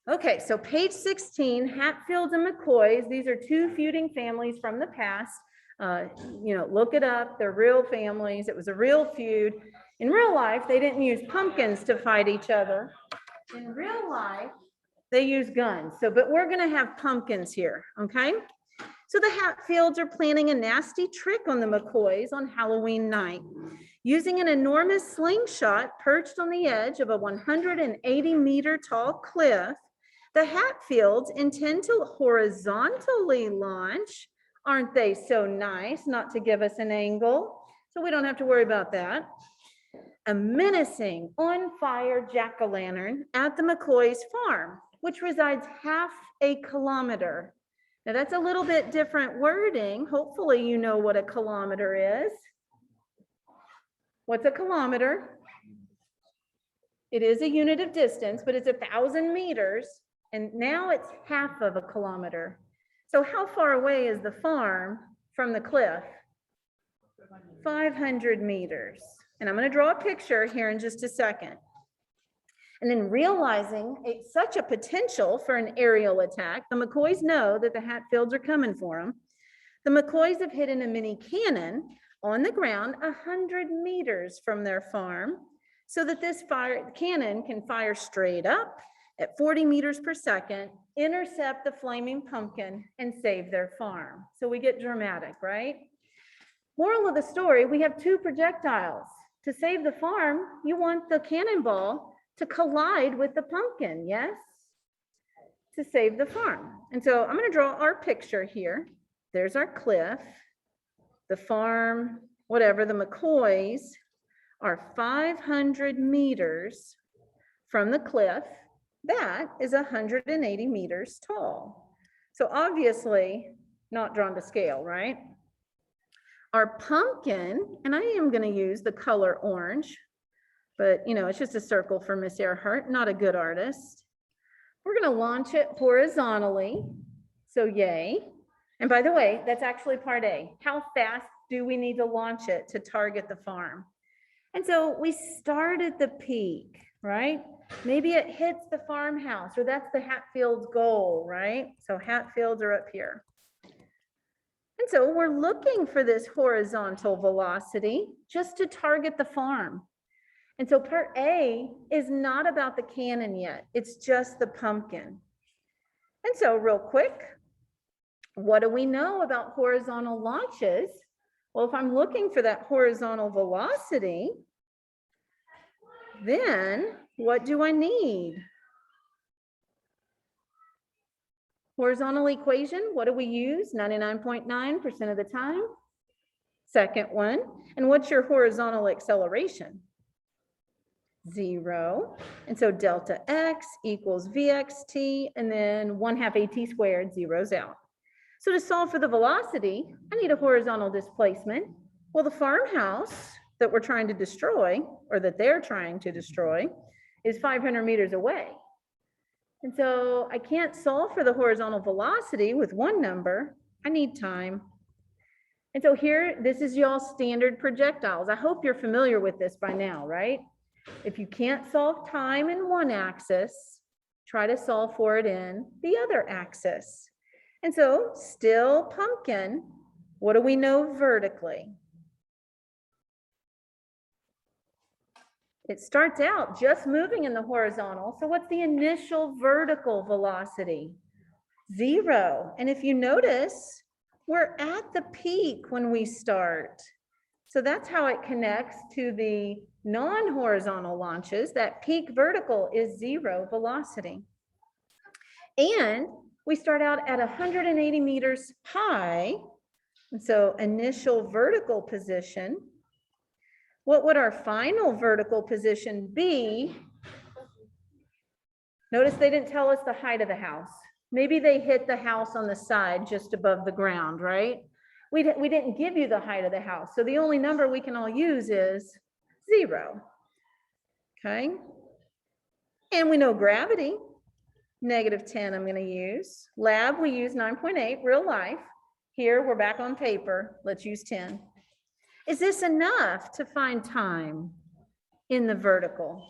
Okay, so page 16, Hatfields and McCoy's. These are two feuding families from the past. Look it up. They're real families. It was a real feud. In real life, they didn't use pumpkins to fight each other. In real life, they use guns. But we're going to have pumpkins here, okay? So the Hatfields are planning a nasty trick on the McCoys on Halloween night. Using an enormous slingshot perched on the edge of a 180-meter tall cliff, the Hatfields intend to horizontally launch. Aren't they so nice not to give us an angle? So we don't have to worry about that. A menacing on-fire jack-o'-lantern at the McCoy's farm, which resides half a kilometer. Now that's a little bit different wording. Hopefully you know what a kilometer is. What's a kilometer? It is a unit of distance, but it's 1,000 meters. And now it's half of a kilometer. So how far away is the farm from the cliff? 500 meters. And I'm going to draw a picture here in just a second. And then realizing such a potential for an aerial attack, the McCoys know that the Hatfields are coming for them. The McCoys have hidden a mini cannon on the ground 100 meters from their farm so that this cannon can fire straight up at 40 meters per second, intercept the flaming pumpkin, and save their farm. So we get dramatic, right? Moral of the story, we have two projectiles. To save the farm, you want the cannonball to collide with the pumpkin, yes? To save the farm. And so I'm going to draw our picture here. There's our cliff, the farm, whatever, the McCoys are 500 meters from the cliff. That is 180 meters tall. So obviously not drawn to scale, right? Our pumpkin, and I am going to use the color orange, but it's just a circle for Miss Earhart, not a good artist. We're going to launch it horizontally. So yay. And by the way, that's actually part A. How fast do we need to launch it to target the farm? And so we start at the peak, right? Maybe it hits the farmhouse, or that's the Hatfield's goal, right? So Hatfields are up here. And so we're looking for this horizontal velocity just to target the farm. And so part A is not about the cannon yet. It's just the pumpkin. And so real quick, what do we know about horizontal launches? Well, if I'm looking for that horizontal velocity, then what do I need? Horizontal equation, what do we use? 99.9% of the time. Second one. And what's your horizontal acceleration? 0. And so delta x equals vxt, and then 1/2 at squared zeroes out. So to solve for the velocity, I need a horizontal displacement. Well, the farmhouse that we're trying to destroy, or that they're trying to destroy, is 500 meters away. And so I can't solve for the horizontal velocity with one number. I need time. And so here, this is y'all's standard projectiles. I hope you're familiar with this by now, right? If you can't solve time in one axis, try to solve for it in the other axis. And so still pumpkin, what do we know vertically? It starts out just moving in the horizontal. So what's the initial vertical velocity? 0. And if you notice, we're at the peak when we start. So that's how it connects to the non-horizontal launches. That peak vertical is 0 velocity. And we start out at 180 meters high. And so initial vertical position. What would our final vertical position be? Notice they didn't tell us the height of the house. Maybe they hit the house on the side just above the ground, right? We didn't give you the height of the house. So the only number we can all use is 0. Okay. And we know gravity, -10 I'm going to use. Lab, we use 9.8, real life. Here, we're back on paper. Let's use 10. Is this enough to find time in the vertical?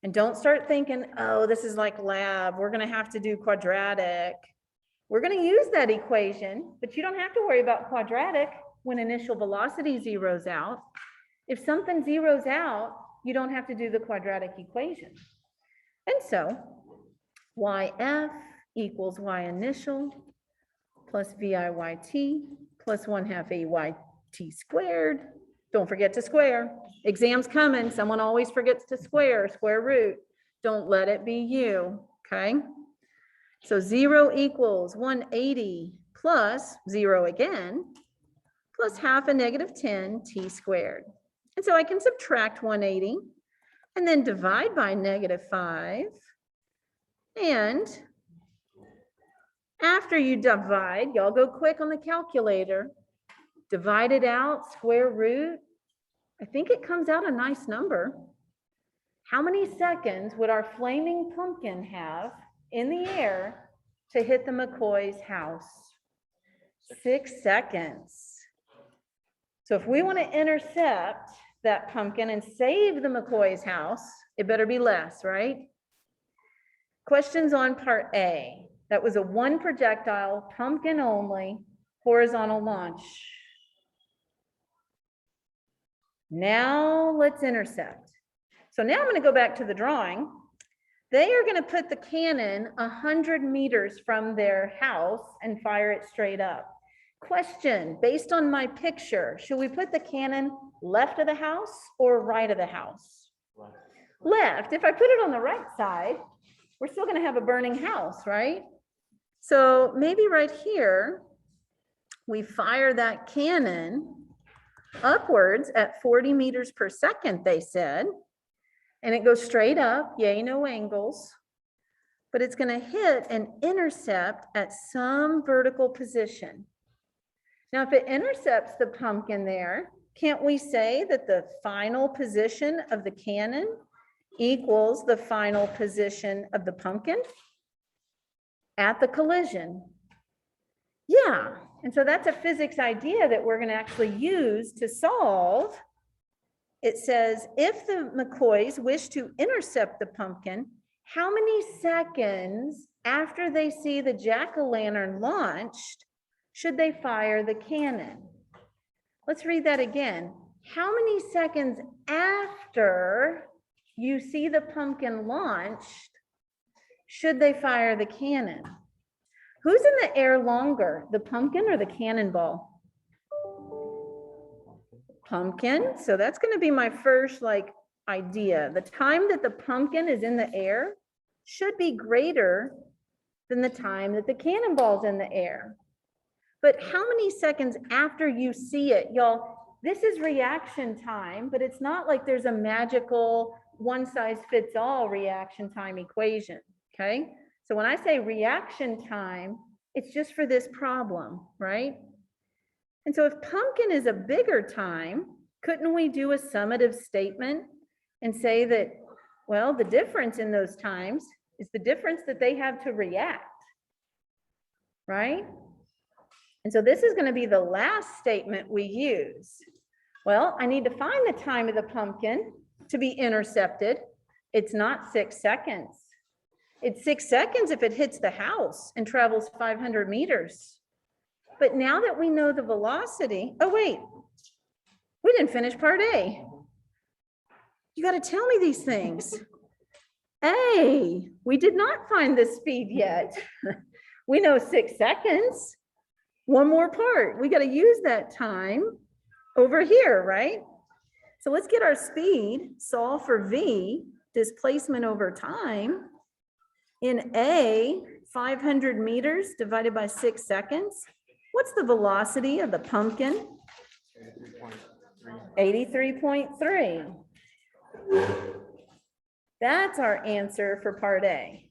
And don't start thinking, oh, this is like lab. We're going to have to do quadratic. We're going to use that equation, but you don't have to worry about quadratic when initial velocity zeroes out. If something zeroes out, you don't have to do the quadratic equation. And so YF equals Y initial plus VIYT plus 1/2 AYT squared. Don't forget to square. Exam's coming. Someone always forgets to square root. Don't let it be you, okay? So 0 equals 180 plus 0 again, plus 1/2 of -10 squared. And so I can subtract 180 and then divide by -5. And after you divide, y'all go quick on the calculator, divide it out, square root. I think it comes out a nice number. How many seconds would our flaming pumpkin have in the air to hit the McCoy's house? 6 seconds. So if we want to intercept that pumpkin and save the McCoy's house, it better be less, right? Questions on part A. That was a 1 projectile, pumpkin only, horizontal launch. Now let's intercept. So now I'm going to go back to the drawing. They are going to put the cannon 100 meters from their house and fire it straight up. Question, based on my picture, should we put the cannon left of the house or right of the house? Left. If I put it on the right side, we're still going to have a burning house, right? So maybe right here, we fire that cannon upwards at 40 meters per second, they said, and it goes straight up, yay, no angles, but it's going to hit and intercept at some vertical position. Now, if it intercepts the pumpkin there, can't we say that the final position of the cannon equals the final position of the pumpkin at the collision? Yeah, and so that's a physics idea that we're going to actually use to solve. It says, if the McCoys wish to intercept the pumpkin, how many seconds after they see the jack-o'-lantern launched should they fire the cannon? Let's read that again. How many seconds after you see the pumpkin launched should they fire the cannon? Who's in the air longer, the pumpkin or the cannonball? Pumpkin. So that's going to be my first idea. The time that the pumpkin is in the air should be greater than the time that the cannonball's in the air. But how many seconds after you see it, y'all? This is reaction time, but it's not like there's a magical one-size-fits-all reaction time equation, okay? So when I say reaction time, it's just for this problem, right? And so if pumpkin is a bigger time, couldn't we do a summative statement and say that, well, the difference in those times is the difference that they have to react, right? And so this is going to be the last statement we use. Well, I need to find the time of the pumpkin to be intercepted. It's not 6 seconds. It's 6 seconds if it hits the house and travels 500 meters. But now that we know the velocity, oh wait, we didn't finish part A. You got to tell me these things. A, we did not find the speed yet. We know 6 seconds. One more part. We got to use that time over here, right? So let's get our speed, solve for V, displacement over time. In A, 500 meters divided by 6 seconds. What's the velocity of the pumpkin? 83.3. That's our answer for part A.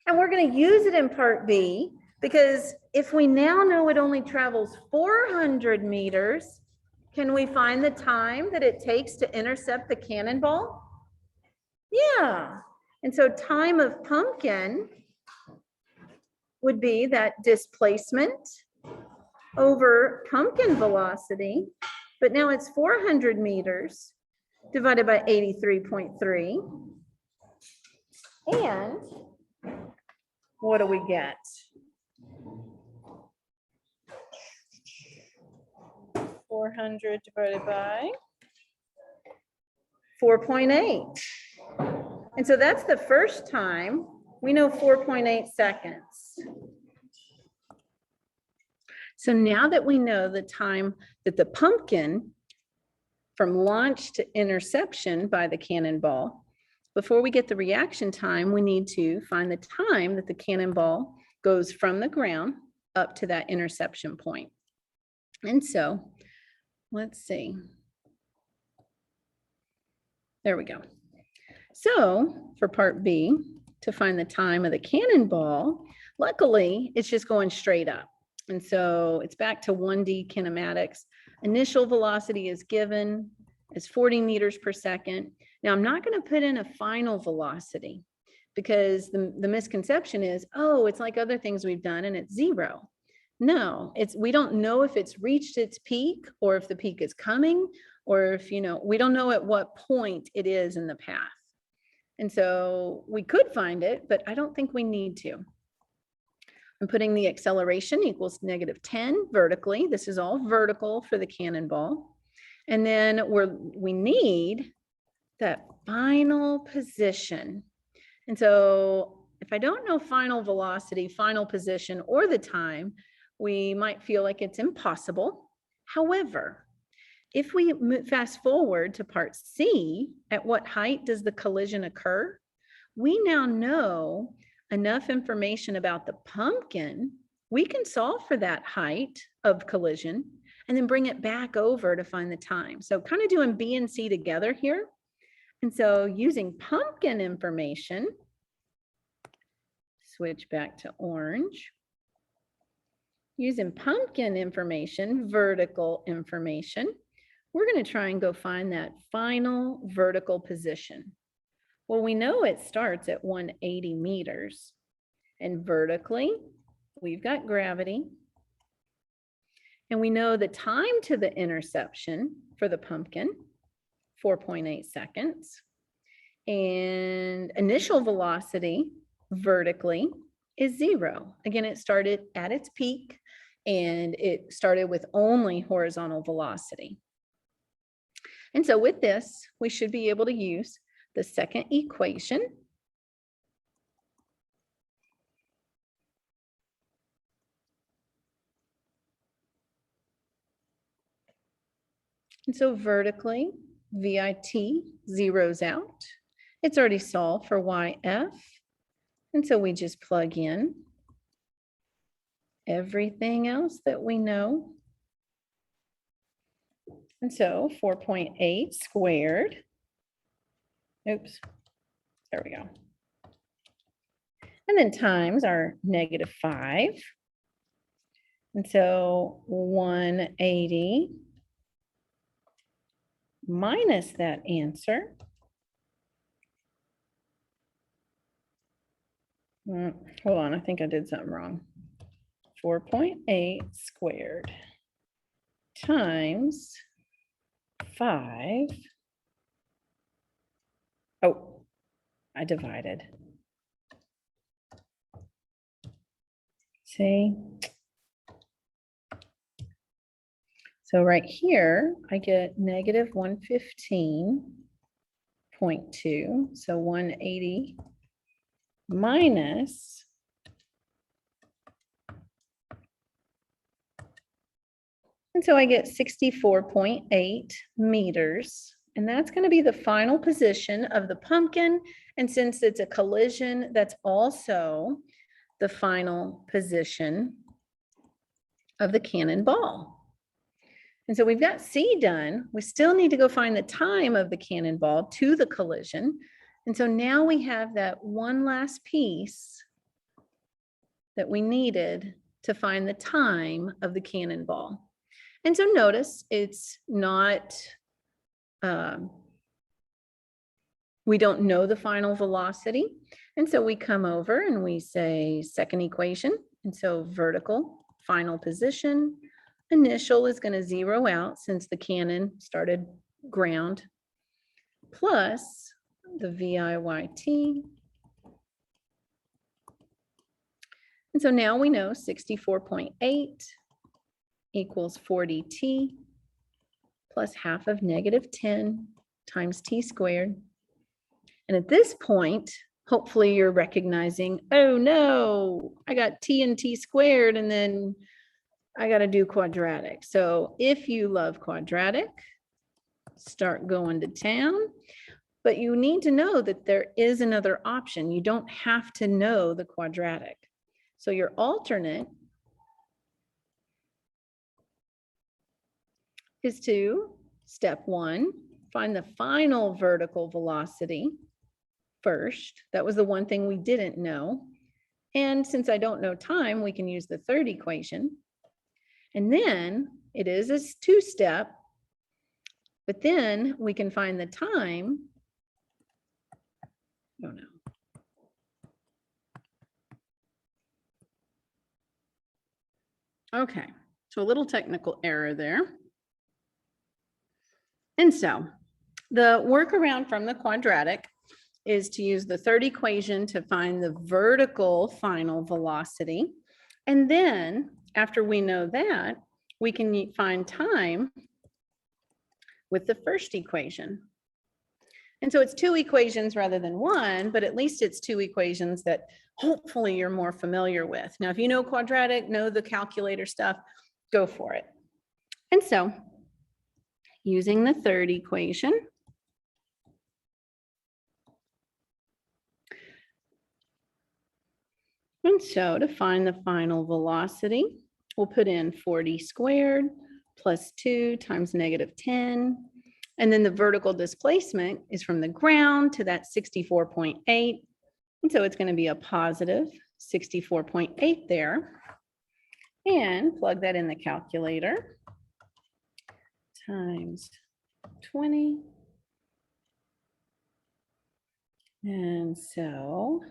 And we're going to use it in part B because if we now know it only travels 400 meters, can we find the time that it takes to intercept the cannonball? Yeah. And so time of pumpkin would be that displacement over pumpkin velocity, but now it's 400 meters divided by 83.3. And what do we get? 400 divided by 4.8. And so that's the first time we know 4.8 seconds. So now that we know the time that the pumpkin from launch to interception by the cannonball, before we get the reaction time, we need to find the time that the cannonball goes from the ground up to that interception point. And so let's see. There we go. So for part B, to find the time of the cannonball, luckily it's just going straight up. And so it's back to 1D kinematics. Initial velocity is given as 40 meters per second. Now I'm not going to put in a final velocity because the misconception is, oh, it's like other things we've done and it's 0. No, we don't know if it's reached its peak or if the peak is coming, or if, we don't know at what point it is in the path. And so we could find it, but I don't think we need to. I'm putting the acceleration equals -10 vertically. This is all vertical for the cannonball. And then we need that final position. And so if I don't know final velocity, final position, or the time, we might feel like it's impossible. However, if we fast forward to part C, at what height does the collision occur? We now know enough information about the pumpkin, we can solve for that height of collision and then bring it back over to find the time. So kind of doing B and C together here. And so using pumpkin information, switch back to orange. Using pumpkin information, vertical information, we're going to try and go find that final vertical position. Well, we know it starts at 180 meters, and vertically, we've got gravity. And we know the time to the interception for the pumpkin, 4.8 seconds. And initial velocity vertically is 0. Again, it started at its peak, and it started with only horizontal velocity. And so with this, we should be able to use the second equation. And so vertically, VIT zeroes out. It's already solved for YF. And so we just plug in everything else that we know. And so 4.8 squared. Oops, there we go. And then times our -5. And so 180 minus that answer. Hold on, I think I did something wrong. 4.8 squared times 5. Oh, I divided. See? So right here, I get -115.2. So 180 minus and so I get 64.8 meters. And that's going to be the final position of the pumpkin. And since it's a collision, that's also the final position of the cannonball. And so we've got C done. We still need to go find the time of the cannonball to the collision. And so now we have that one last piece that we needed to find the time of the cannonball. And so notice it's not, we don't know the final velocity. And so we come over and we say second equation. And so vertical, final position, initial is going to zero out since the cannon started ground, plus the VIYT And so now we know 64.8 equals 40t plus half of -10 times t squared. And at this point, hopefully you're recognizing, oh no, I got t and t squared, and then I got to do quadratic. So if you love quadratic, start going to town. But you need to know that there is another option. You don't have to know the quadratic. So your alternate is to, step 1, find the final vertical velocity first. That was the one thing we didn't know. And since I don't know time, we can use the third equation. And then it is a 2-step, but then we can find the time. Oh no. Okay, so a little technical error there. And so the workaround from the quadratic is to use the third equation to find the vertical final velocity. And then after we know that, we can find time with the first equation. And so it's 2 equations rather than 1, but at least it's 2 equations that hopefully you're more familiar with. Now, if you know quadratic, know the calculator stuff, go for it. And so using the third equation, and so to find the final velocity, we'll put in 40 squared plus 2 times -10. And then the vertical displacement is from the ground to that 64.8. And so it's going to be a positive 64.8 there. And plug that in the calculator. Times 20. And so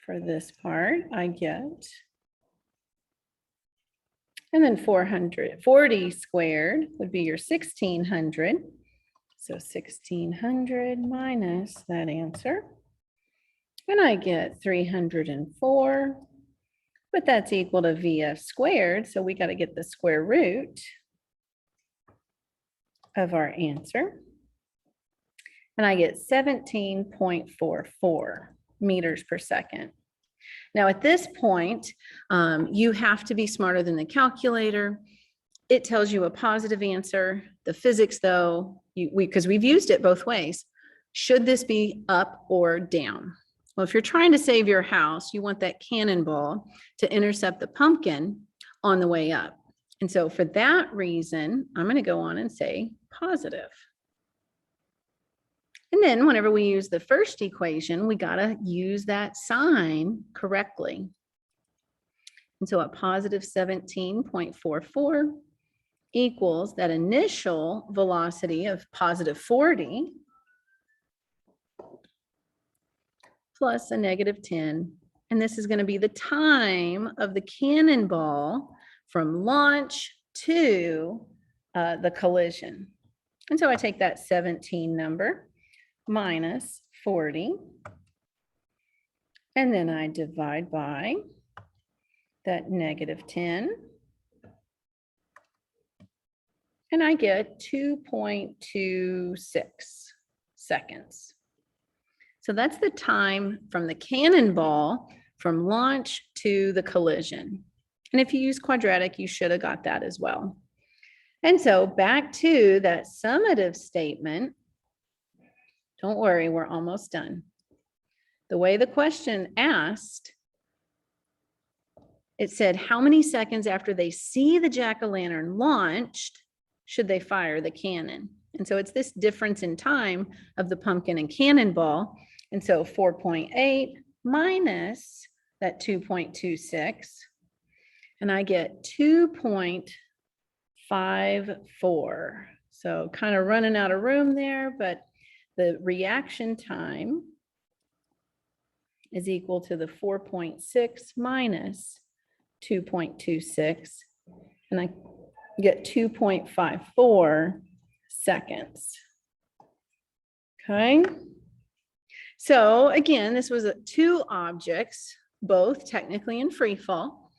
for this part, I get, and then 440 squared would be your 1600. So 1600 minus that answer. And I get 304, but that's equal to VF squared. So we got to get the square root of our answer. And I get 17.44 meters per second. Now at this point, you have to be smarter than the calculator. It tells you a positive answer. The physics though, because we've used it both ways. Should this be up or down? Well, if you're trying to save your house, you want that cannonball to intercept the pumpkin on the way up. And so for that reason, I'm going to go on and say positive. And then whenever we use the first equation, we got to use that sign correctly. And so a positive 17.44 equals that initial velocity of positive 40 plus a -10. And this is going to be the time of the cannonball from launch to the collision. And so I take that 17 number minus 40, and then I divide by that -10, and I get 2.26 seconds. So that's the time from the cannonball from launch to the collision. And if you use quadratic, you should have got that as well. And so back to that summative statement. Don't worry, we're almost done. The way the question asked, it said, how many seconds after they see the jack-o'-lantern launched should they fire the cannon? And so it's this difference in time of the pumpkin and cannonball. And so 4.8 minus that 2.26, and I get 2.54. So kind of running out of room there, but the reaction time is equal to the 4.6 minus 2.26, and I get 2.54 seconds. Okay. So again, this was 2 objects both technically in free fall.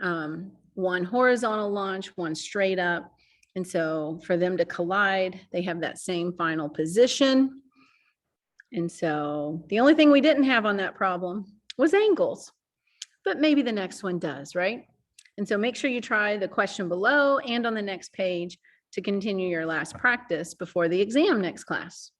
One horizontal launch, one straight up. And so for them to collide, they have that same final position. And so the only thing we didn't have on that problem was angles, but maybe the next one does, right? And so make sure you try the question below and on the next page to continue your last practice before the exam next class.